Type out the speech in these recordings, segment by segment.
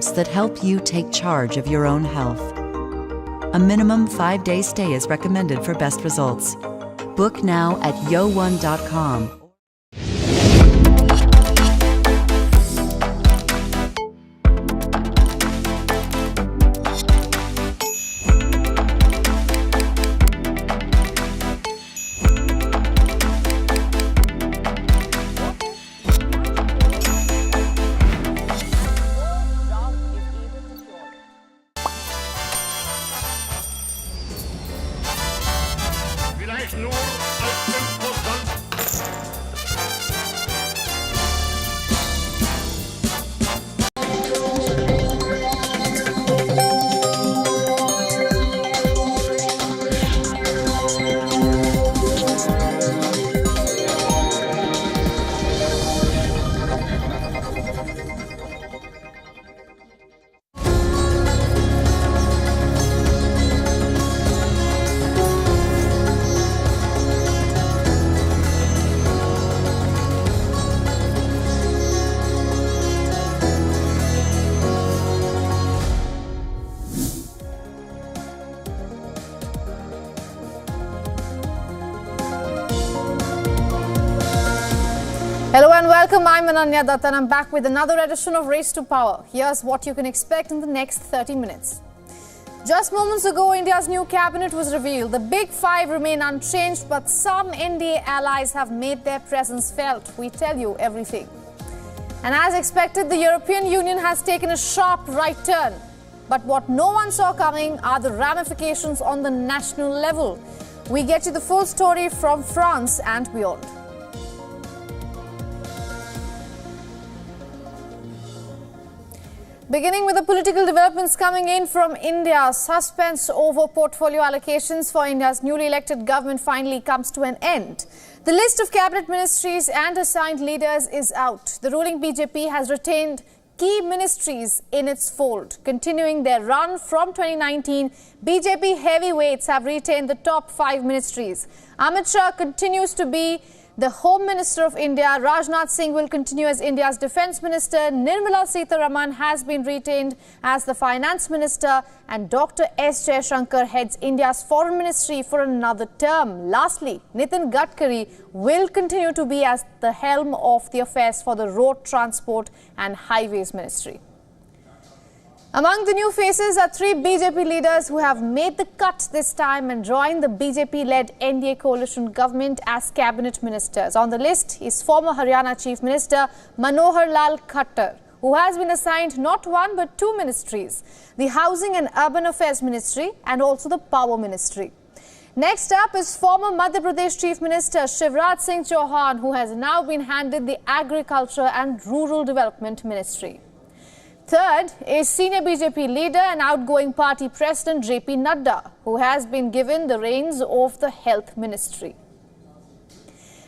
that help you take charge of your own health. A minimum 5-day stay is recommended for best results. Book now at WION.com. Hello and welcome. I'm Ananya Dutt and I'm back with another edition of Race to Power. Here's what you can expect in the next 30 minutes. Just moments ago, India's new cabinet was revealed. The big five remain unchanged, but some NDA allies have made their presence felt. We tell you everything. And as expected, the European Union has taken a sharp right turn. But what no one saw coming are the ramifications on the national level. We get you the full story from France and beyond. Beginning with the political developments coming in from India, suspense over portfolio allocations for India's newly elected government finally comes to an end. The list of cabinet ministries and assigned leaders is out. The ruling BJP has retained key ministries in its fold. Continuing their run from 2019, BJP heavyweights have retained the top 5 ministries. Amit Shah continues to be the Home Minister of India. Rajnath Singh will continue as India's Defence Minister. Nirmala Sitharaman has been retained as the Finance Minister. And Dr. S. Jaishankar heads India's Foreign Ministry for another term. Lastly, Nitin Gadkari will continue to be as the helm of the affairs for the Road Transport and Highways Ministry. Among the new faces are 3 BJP leaders who have made the cut this time and joined the BJP-led NDA coalition government as cabinet ministers. On the list is former Haryana Chief Minister Manohar Lal Khattar, who has been assigned not 1 but 2 ministries, the Housing and Urban Affairs Ministry and also the Power Ministry. Next up is former Madhya Pradesh Chief Minister Shivraj Singh Chauhan, who has now been handed the Agriculture and Rural Development Ministry. Third is senior BJP leader and outgoing party president JP Nadda, who has been given the reins of the Health Ministry.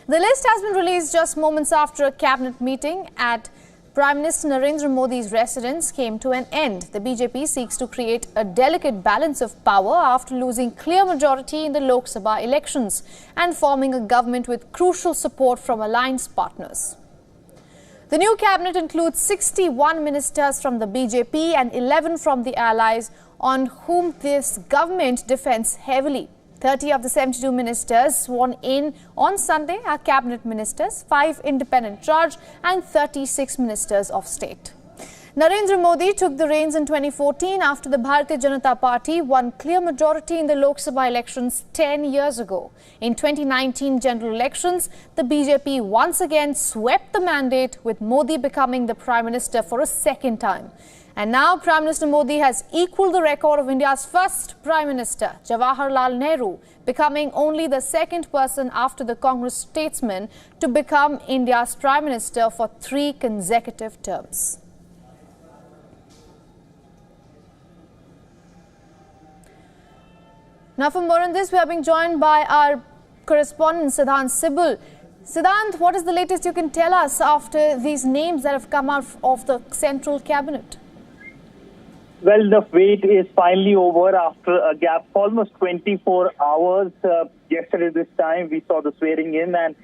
The list has been released just moments after a cabinet meeting at Prime Minister Narendra Modi's residence came to an end. The BJP seeks to create a delicate balance of power after losing clear majority in the Lok Sabha elections and forming a government with crucial support from alliance partners. The new cabinet includes 61 ministers from the BJP and 11 from the allies on whom this government depends heavily. 30 of the 72 ministers sworn in on Sunday are cabinet ministers, 5 independent charge and 36 ministers of state. Narendra Modi took the reins in 2014 after the Bharatiya Janata Party won clear majority in the Lok Sabha elections 10 years ago. In 2019 general elections, the BJP once again swept the mandate, with Modi becoming the Prime Minister for a second time. And now Prime Minister Modi has equalled the record of India's first Prime Minister, Jawaharlal Nehru, becoming only the second person after the Congress statesman to become India's Prime Minister for 3 consecutive terms. Now for more on this, we are being joined by our correspondent Siddhant Sibul. Siddhant, what is the latest you can tell us after these names that have come out of the central cabinet? Well, the wait is finally over after a gap of almost 24 hours. Yesterday this time we saw the swearing in, and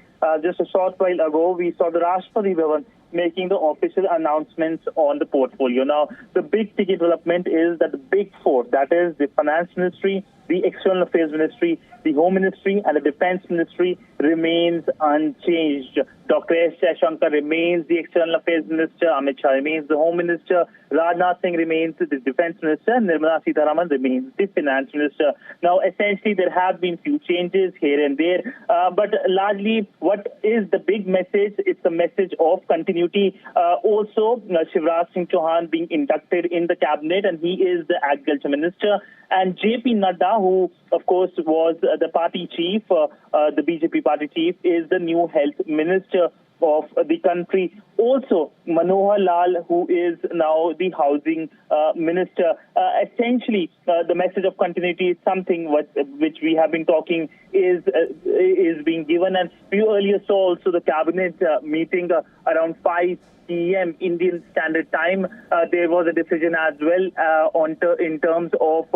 just a short while ago we saw the Rashtrapati Bhavan making the official announcements on the portfolio. Now, the big ticket development is that the big four, that is the Finance Ministry, the External Affairs Ministry, the Home Ministry and the Defense Ministry remains unchanged. Dr. S. Jaishankar remains the External Affairs Minister, Amit Shah remains the Home Minister, Rajnath Singh remains the Defense Minister, and Nirmala Sitharaman remains the Finance Minister. Now, essentially, there have been few changes here and there, but largely, what is the big message? It's the message of continuity. Also, Shivraj Singh Chauhan being inducted in the cabinet, and he is the Agriculture Minister. And J.P. Nadda, who, of course, was the party chief, the BJP party chief, is the new health minister of the country. Also, Manohar Lal, who is now the housing minister. Essentially, the message of continuity is something which we have been talking is being given. And we earlier saw also the cabinet meeting around 5 p.m. Indian Standard Time. There was a decision as well in terms of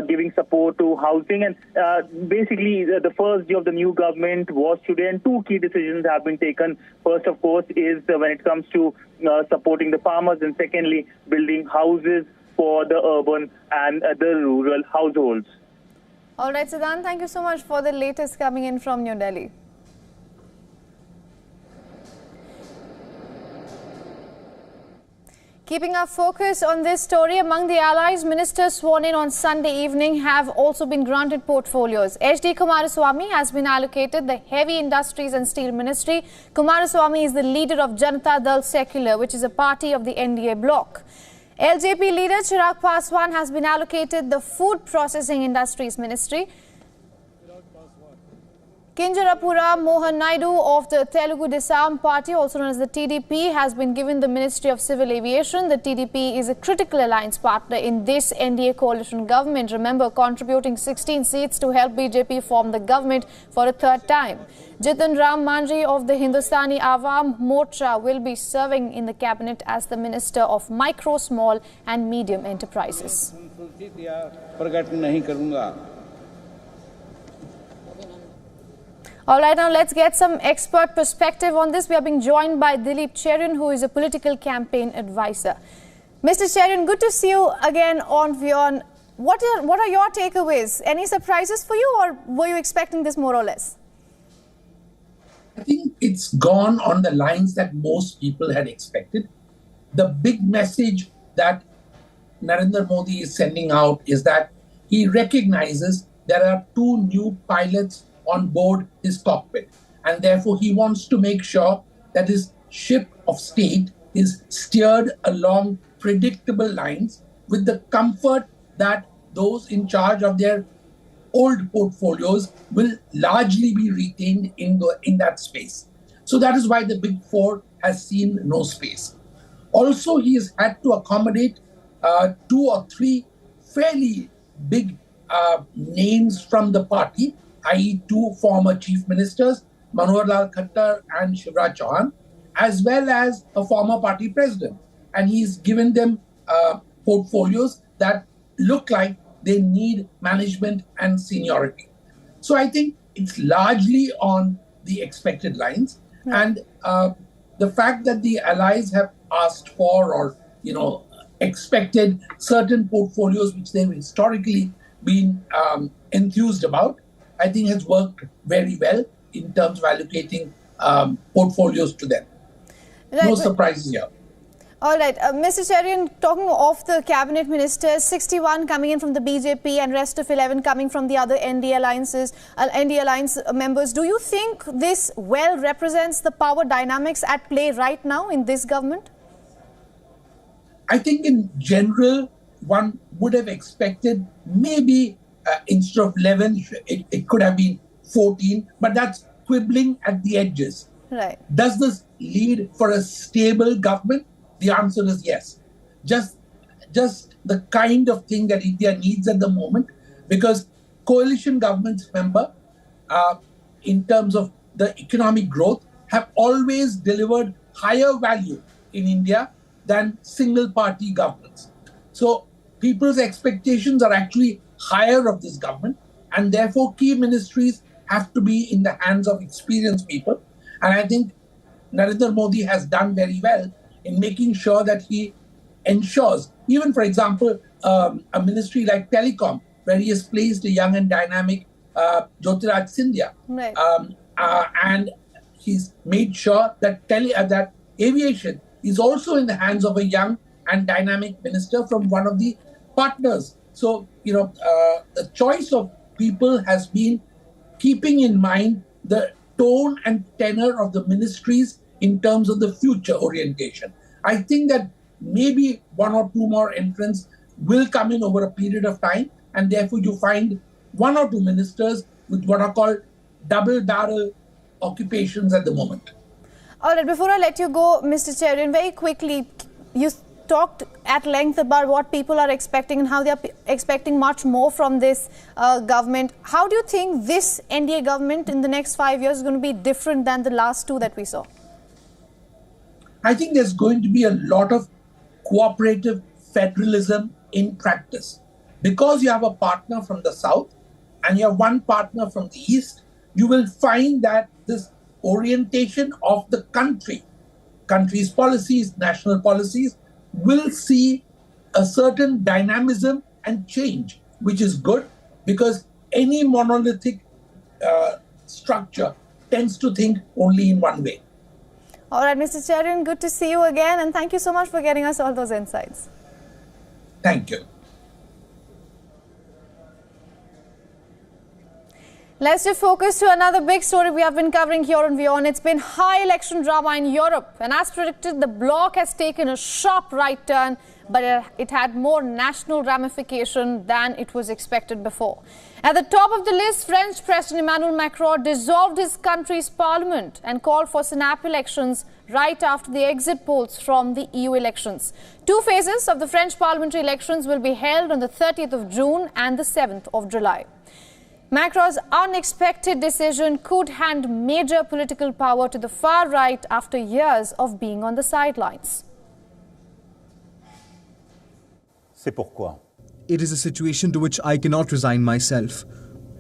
giving support to housing. And basically, the first day of the new government was today, and two key decisions have been taken. First, of course, is when it comes to supporting the farmers, and secondly, building houses for the urban and the rural households. All right, Siddhant, thank you so much for the latest coming in from New Delhi. Keeping our focus on this story, among the allies, ministers sworn in on Sunday evening have also been granted portfolios. H.D. Kumaraswamy has been allocated the Heavy Industries and Steel Ministry. Kumaraswamy is the leader of Janata Dal Secular, which is a party of the NDA bloc. LJP leader Chirag Paswan has been allocated the Food Processing Industries Ministry. Kinjarapura Mohan Naidu of the Telugu Desam Party, also known as the TDP, has been given the Ministry of Civil Aviation. The TDP is a critical alliance partner in this NDA coalition government. Remember, contributing 16 seats to help BJP form the government for a third time. Jitan Ram Manjhi of the Hindustani Awam Morcha will be serving in the cabinet as the Minister of Micro, Small and Medium Enterprises. All right, now let's get some expert perspective on this. We are being joined by Dilip Cherian, who is a political campaign advisor. Mr. Cherian, good to see you again on WION. What are your takeaways? Any surprises for you, or were you expecting this more or less? I think it's gone on the lines that most people had expected. The big message that Narendra Modi is sending out is that he recognizes there are two new pilots on board his cockpit, and therefore he wants to make sure that his ship of state is steered along predictable lines with the comfort that those in charge of their old portfolios will largely be retained in that space. So that is why the Big Four has seen no space. Also, he has had to accommodate 2 or 3 fairly big names from the party, i.e. 2 former chief ministers, Manohar Lal Khattar and Shivraj Chauhan, as well as a former party president. And he's given them portfolios that look like they need management and seniority. So I think it's largely on the expected lines. And the fact that the allies have asked for or, expected certain portfolios which they've historically been enthused about, I think has worked very well in terms of allocating portfolios to them. Right. No surprises here. All right. Mr. Cherian, talking of the cabinet ministers, 61 coming in from the BJP and rest of 11 coming from the other NDA alliance members. Do you think this well represents the power dynamics at play right now in this government? I think in general, one would have expected maybe instead of 11, it could have been 14, but that's quibbling at the edges. Right. Does this lead for a stable government? The answer is yes. Just the kind of thing that India needs at the moment, because coalition governments, remember, in terms of the economic growth, have always delivered higher value in India than single party governments. So people's expectations are actually higher of this government, and therefore key ministries have to be in the hands of experienced people. And I think Narendra Modi has done very well in making sure that he ensures, even for example, a ministry like Telecom, where he has placed a young and dynamic Jyotiraj Scindia. Right. And he's made sure that that aviation is also in the hands of a young and dynamic minister from one of the partners. So, the choice of people has been keeping in mind the tone and tenor of the ministries in terms of the future orientation. I think that maybe one or two more entrants will come in over a period of time, and therefore you find one or two ministers with what are called double-barrel occupations at the moment. All right, before I let you go, Mr. Cherian, very quickly, you talked at length about what people are expecting and how they are expecting much more from this government. How do you think this NDA government in the next 5 years is going to be different than the last two that we saw? I think there's going to be a lot of cooperative federalism in practice. Because you have a partner from the south and you have one partner from the east, you will find that this orientation of the country's policies, national policies, will see a certain dynamism and change, which is good because any monolithic structure tends to think only in one way. All right, Mr. Cherian, good to see you again, and thank you so much for getting us all those insights. Thank you. Let's shift focus to another big story we have been covering here on WION. It's been high election drama in Europe, and as predicted, the bloc has taken a sharp right turn, but it had more national ramification than it was expected before. At the top of the list, French President Emmanuel Macron dissolved his country's parliament and called for snap elections right after the exit polls from the EU elections. Two phases of the French parliamentary elections will be held on the 30th of June and the 7th of July. Macron's unexpected decision could hand major political power to the far right after years of being on the sidelines. C'est pourquoi. It is a situation to which I cannot resign myself.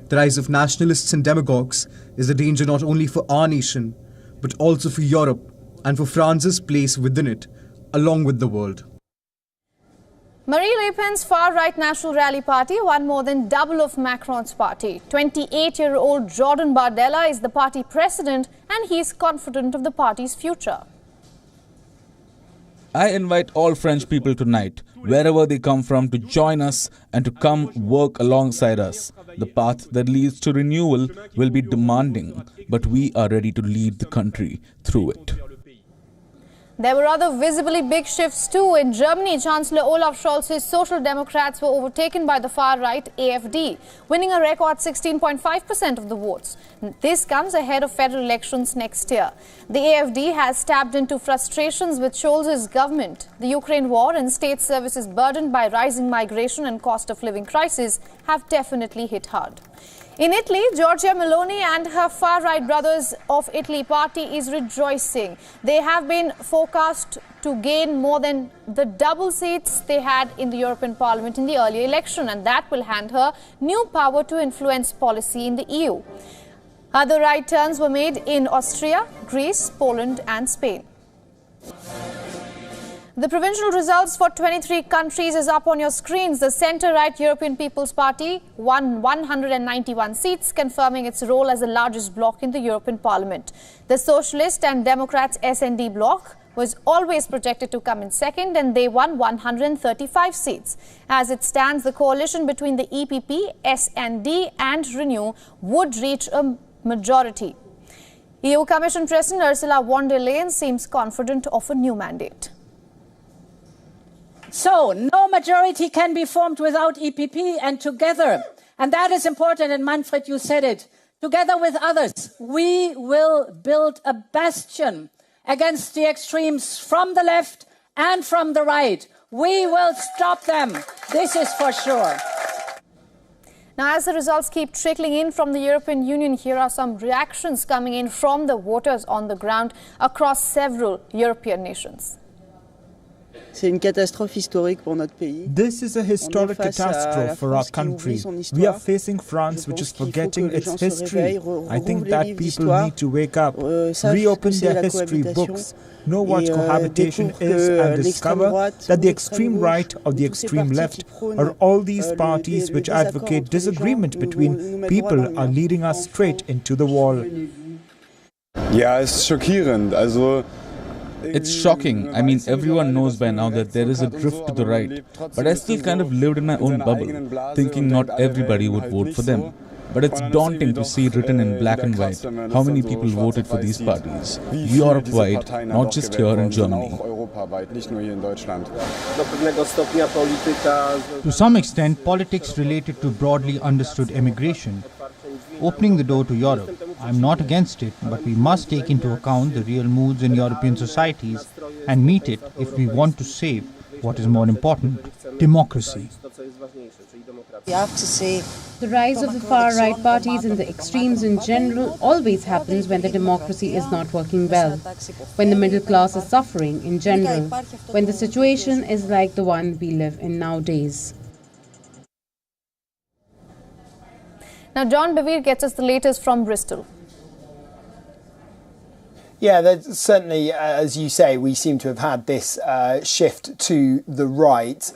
The rise of nationalists and demagogues is a danger not only for our nation, but also for Europe and for France's place within it, along with the world. Marine Le Pen's far-right National Rally Party won more than double of Macron's party. 28-year-old Jordan Bardella is the party president, and he is confident of the party's future. I invite all French people tonight, wherever they come from, to join us and to come work alongside us. The path that leads to renewal will be demanding, but we are ready to lead the country through it. There were other visibly big shifts too. In Germany, Chancellor Olaf Scholz's Social Democrats were overtaken by the far-right AfD, winning a record 16.5% of the votes. This comes ahead of federal elections next year. The AfD has tapped into frustrations with Scholz's government. The Ukraine war and state services burdened by rising migration and cost of living crisis have definitely hit hard. In Italy, Giorgia Meloni and her far-right Brothers of Italy party is rejoicing. They have been forecast to gain more than the double seats they had in the European Parliament in the earlier election, and that will hand her new power to influence policy in the EU. Other right turns were made in Austria, Greece, Poland and Spain. The provincial results for 23 countries is up on your screens. The centre-right European People's Party won 191 seats, confirming its role as the largest bloc in the European Parliament. The Socialist and Democrats SND bloc was always projected to come in second, and they won 135 seats. As it stands, the coalition between the EPP, SND and Renew would reach a majority. EU Commission President Ursula von der Leyen seems confident of a new mandate. So, no majority can be formed without EPP, and together, and that is important, and Manfred, you said it, together with others, we will build a bastion against the extremes from the left and from the right. We will stop them. This is for sure. Now, as the results keep trickling in from the European Union, here are some reactions coming in from the voters on the ground across several European nations. This is a historic catastrophe for our country. We are facing France, which is forgetting its history. I think that people need to wake up, reopen their history books, know what cohabitation is, and discover that the extreme right or the extreme left or all these parties which advocate disagreement between people are leading us straight into the wall. Ja, es ist schockierend. It's shocking. I mean, everyone knows by now that there is a drift to the right. But I still kind of lived in my own bubble, thinking not everybody would vote for them. But it's daunting to see written in black and white how many people voted for these parties, Europe-wide, not just here in Germany. To some extent, politics related to broadly understood immigration, opening the door to Europe. I'm not against it, but we must take into account the real moods in European societies and meet it if we want to save what is more important, democracy. The rise of the far-right parties and the extremes in general always happens when the democracy is not working well, when the middle class is suffering in general, when the situation is like the one we live in nowadays. Now, John Bevere gets us the latest from Bristol. Yeah, certainly, as you say, we seem to have had this shift to the right.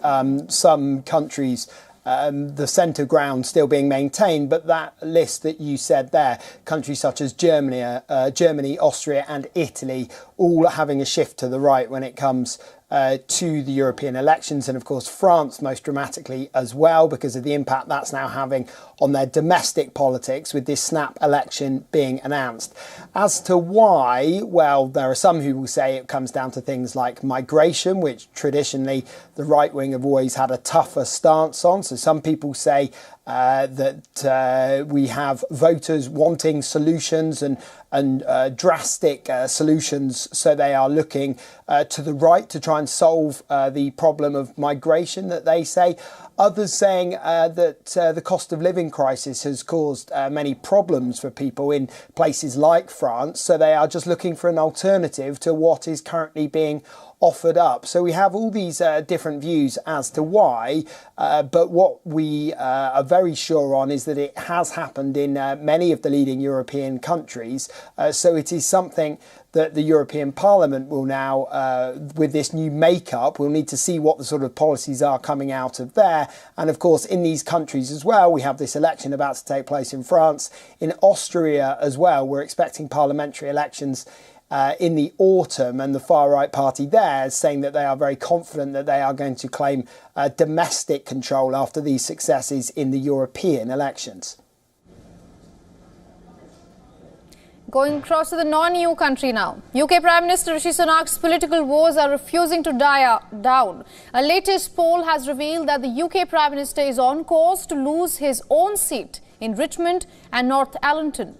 Some countries, the centre ground still being maintained, but that list that you said there, countries such as Germany, Austria and Italy, all having a shift to the right when it comes to the European elections, and of course France most dramatically as well because of the impact that's now having on their domestic politics with this snap election being announced. As to why, well, there are some who will say it comes down to things like migration, which traditionally the right wing have always had a tougher stance on. So some people say that we have voters wanting solutions and drastic solutions, so they are looking to the right to try and solve the problem of migration that they say. Others saying that the cost of living crisis has caused many problems for people in places like France, so they are just looking for an alternative to what is currently being offered up. So we have all these different views as to why, but what we are very sure on is that it has happened in many of the leading European countries. So it is something that the European Parliament will now, with this new makeup, we'll need to see what the sort of policies are coming out of there. And of course, in these countries as well, we have this election about to take place in France. In Austria as well, we're expecting parliamentary elections in the autumn, and the far-right party there is saying that they are very confident that they are going to claim domestic control after these successes in the European elections. Going across to the non-EU country now. UK Prime Minister Rishi Sunak's political woes are refusing to die down. A latest poll has revealed that the UK Prime Minister is on course to lose his own seat in Richmond and North Allerton.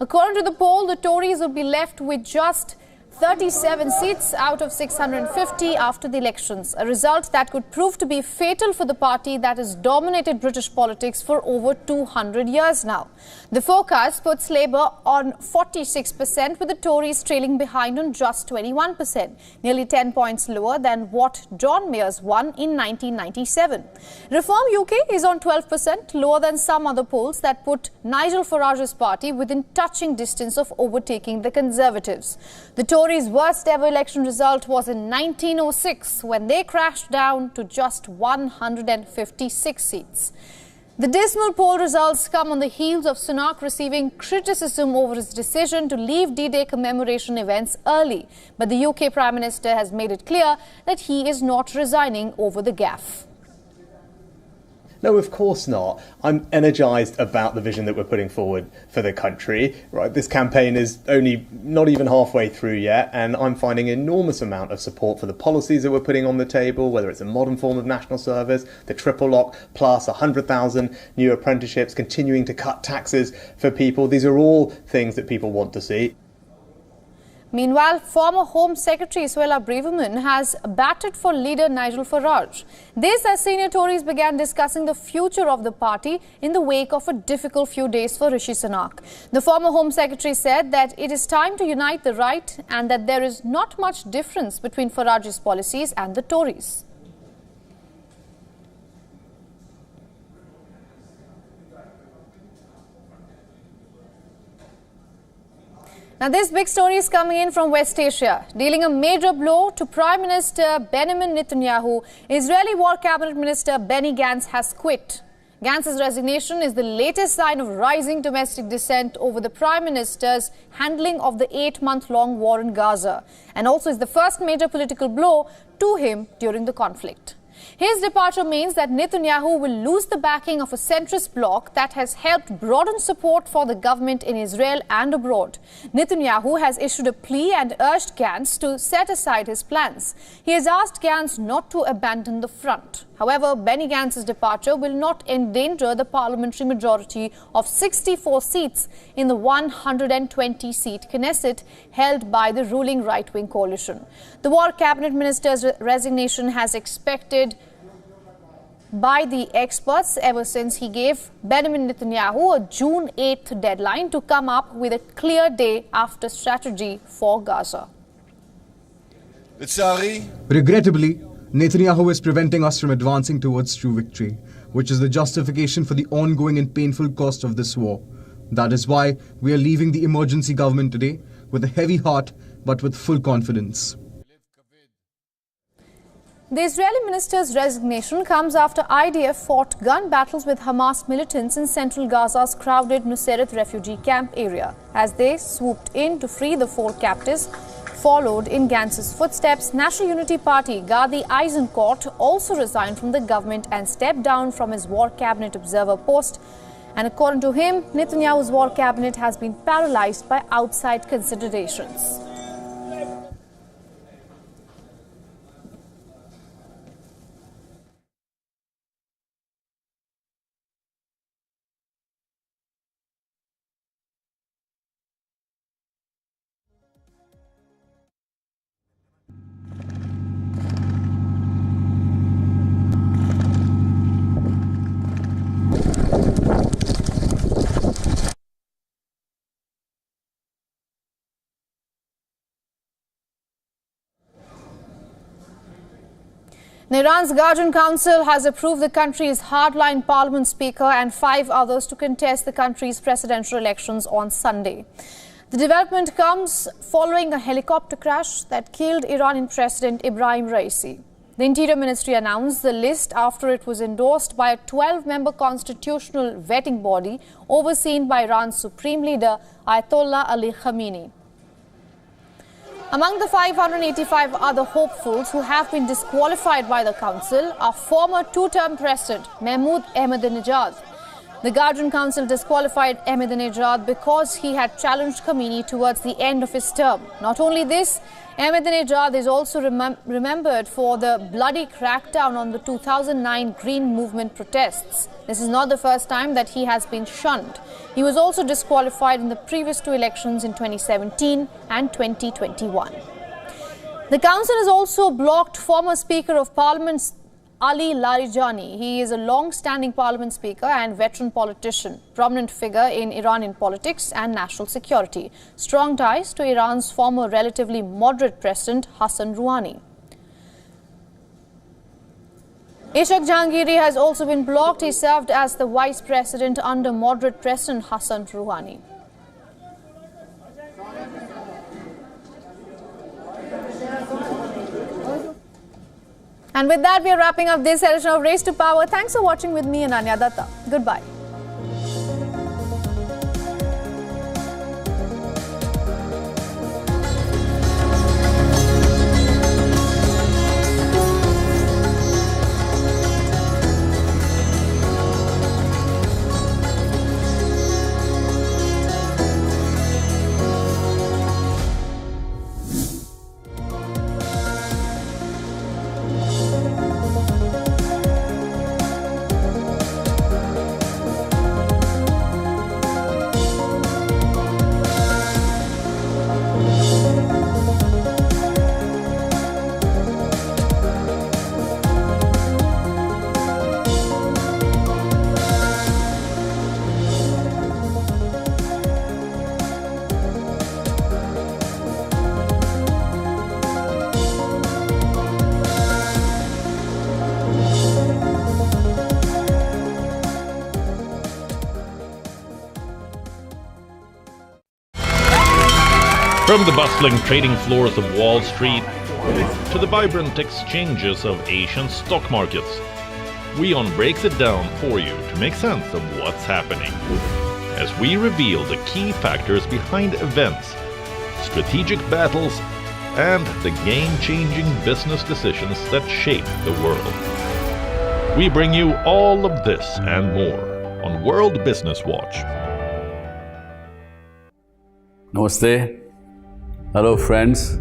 According to the poll, the Tories will be left with just 37 seats out of 650 after the elections, a result that could prove to be fatal for the party that has dominated British politics for over 200 years now. The forecast puts Labour on 46%, with the Tories trailing behind on just 21%, nearly 10 points lower than what John Mayer's won in 1997. Reform UK is on 12%, lower than some other polls that put Nigel Farage's party within touching distance of overtaking the Conservatives. The Tories' worst ever election result was in 1906, when they crashed down to just 156 seats. The dismal poll results come on the heels of Sunak receiving criticism over his decision to leave D-Day commemoration events early. But the UK Prime Minister has made it clear that he is not resigning over the gaffe. No, of course not. I'm energised about the vision that we're putting forward for the country. Right, this campaign is only not even halfway through yet, and I'm finding an enormous amount of support for the policies that we're putting on the table, whether it's a modern form of national service, the triple lock, plus 100,000 new apprenticeships, continuing to cut taxes for people. These are all things that people want to see. Meanwhile, former Home Secretary Suella Braverman has batted for leader Nigel Farage. This as senior Tories began discussing the future of the party in the wake of a difficult few days for Rishi Sunak. The former Home Secretary said that it is time to unite the right and that there is not much difference between Farage's policies and the Tories. Now, this big story is coming in from West Asia. Dealing a major blow to Prime Minister Benjamin Netanyahu, Israeli War Cabinet Minister Benny Gantz has quit. Gantz's resignation is the latest sign of rising domestic dissent over the Prime Minister's handling of the 8-month-long war in Gaza, and also is the first major political blow to him during the conflict. His departure means that Netanyahu will lose the backing of a centrist bloc that has helped broaden support for the government in Israel and abroad. Netanyahu has issued a plea and urged Gantz to set aside his plans. He has asked Gantz not to abandon the front. However, Benny Gantz's departure will not endanger the parliamentary majority of 64 seats in the 120-seat Knesset held by the ruling right-wing coalition. The War Cabinet Minister's resignation has expected by the experts ever since he gave Benjamin Netanyahu a June 8th deadline to come up with a clear day after strategy for Gaza. Regrettably, Netanyahu is preventing us from advancing towards true victory, which is the justification for the ongoing and painful cost of this war. That is why we are leaving the emergency government today with a heavy heart but with full confidence. The Israeli minister's resignation comes after IDF fought gun battles with Hamas militants in central Gaza's crowded Nuseirat refugee camp area. As they swooped in to free the 4 captives, followed in Gantz's footsteps, National Unity Party Gadi Eisenkot also resigned from the government and stepped down from his war cabinet observer post. And according to him, Netanyahu's war cabinet has been paralyzed by outside considerations. Iran's Guardian Council has approved the country's hardline parliament speaker and 5 others to contest the country's presidential elections on Sunday. The development comes following a helicopter crash that killed Iranian President Ibrahim Raisi. The Interior Ministry announced the list after it was endorsed by a 12-member constitutional vetting body overseen by Iran's Supreme Leader Ayatollah Ali Khamenei. Among the 585 other hopefuls who have been disqualified by the council are former 2-term President Mahmoud Ahmadinejad. The Guardian Council disqualified Ahmadinejad because he had challenged Khamenei towards the end of his term. Not only this, Ahmadinejad is also remembered for the bloody crackdown on the 2009 Green Movement protests. This is not the first time that he has been shunned. He was also disqualified in the previous 2 elections in 2017 and 2021. The council has also blocked former Speaker of Parliament Ali Larijani. He is a long-standing parliament speaker and veteran politician, prominent figure in Iranian politics and national security. Strong ties to Iran's former relatively moderate president Hassan Rouhani. Ishaq Jahangiri has also been blocked. He served as the vice president under moderate President Hassan Rouhani. And with that, we are wrapping up this edition of Race to Power. Thanks for watching with me, Ananya Datta. Goodbye. From the bustling trading floors of Wall Street to the vibrant exchanges of Asian stock markets, WION breaks it down for you to make sense of what's happening, as we reveal the key factors behind events, strategic battles, and the game-changing business decisions that shape the world. We bring you all of this and more on World Business Watch. Namaste. Hello friends.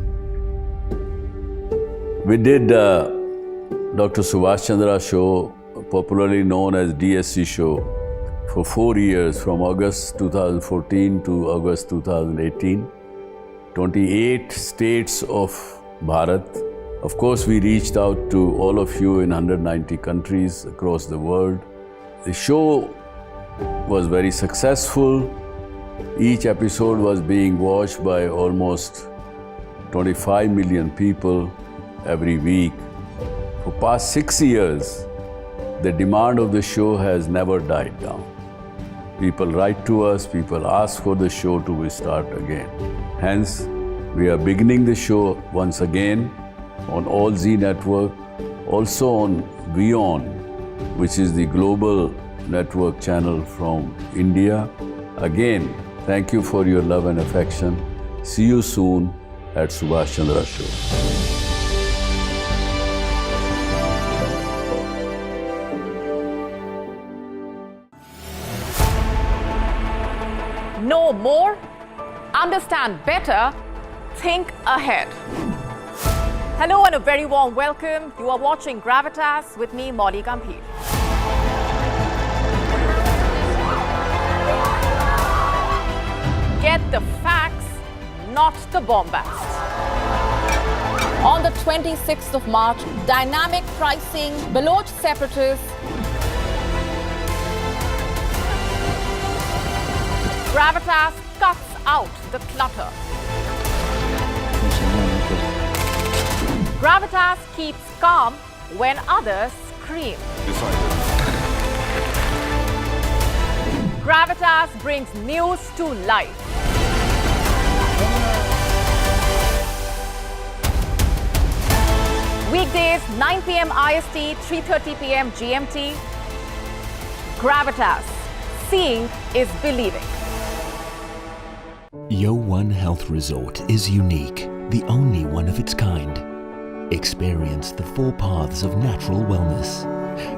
We did Dr. Subhash Chandra show, popularly known as DSC show, for 4 years, from August 2014 to August 2018. 28 states of Bharat. Of course, we reached out to all of you in 190 countries across the world. The show was very successful. Each episode was being watched by almost 25 million people every week. For past 6 years, the demand of the show has never died down. People write to us, people ask for the show to restart again. Hence, we are beginning the show once again on All Z Network, also on WION, which is the global network channel from India. Again, thank you for your love and affection. See you soon at Subhash Chandra Show. Know more, understand better, think ahead. Hello and a very warm welcome. You are watching Gravitas with me, Molly Gambhir. Get the facts, not the bombast. On the 26th of March, dynamic pricing, Baloch separatists, Gravitas cuts out the clutter. Gravitas keeps calm when others scream. Gravitas brings news to life. Weekdays, 9 p.m. IST, 3:30 p.m. GMT. Gravitas. Seeing is believing. WION Health Resort is unique, the only one of its kind. Experience the 4 paths of natural wellness: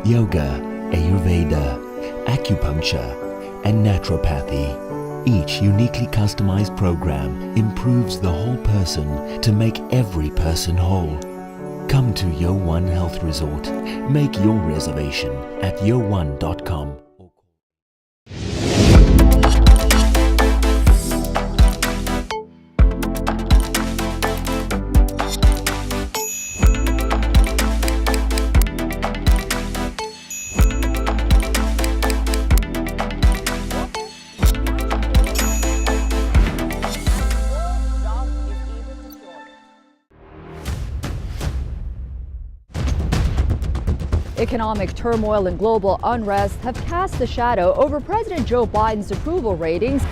yoga, Ayurveda, acupuncture, and naturopathy. Each uniquely customized program improves the whole person to make every person whole. Come to WION Health Resort. Make your reservation at yowon.com. Economic turmoil and global unrest have cast a shadow over President Joe Biden's approval ratings.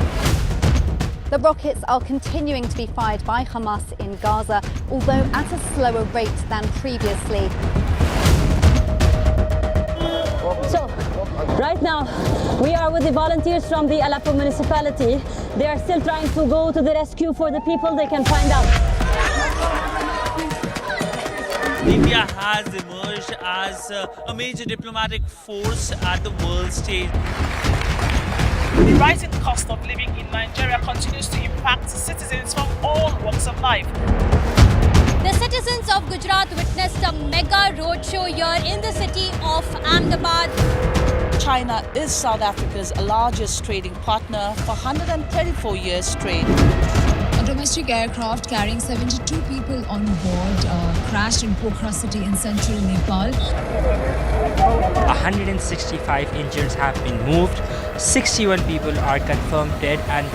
The rockets are continuing to be fired by Hamas in Gaza, although at a slower rate than previously. So, right now, we are with the volunteers from the Aleppo municipality. They are still trying to go to the rescue for the people they can find out. India has emerged as a major diplomatic force at the world stage. The rising cost of living in Nigeria continues to impact citizens from all walks of life. The citizens of Gujarat witnessed a mega roadshow here in the city of Ahmedabad. China is South Africa's largest trading partner for 134 years straight. A domestic aircraft carrying 72 people on board crashed in Pokhara city in central Nepal. 165 injured have been moved. 61 people are confirmed dead and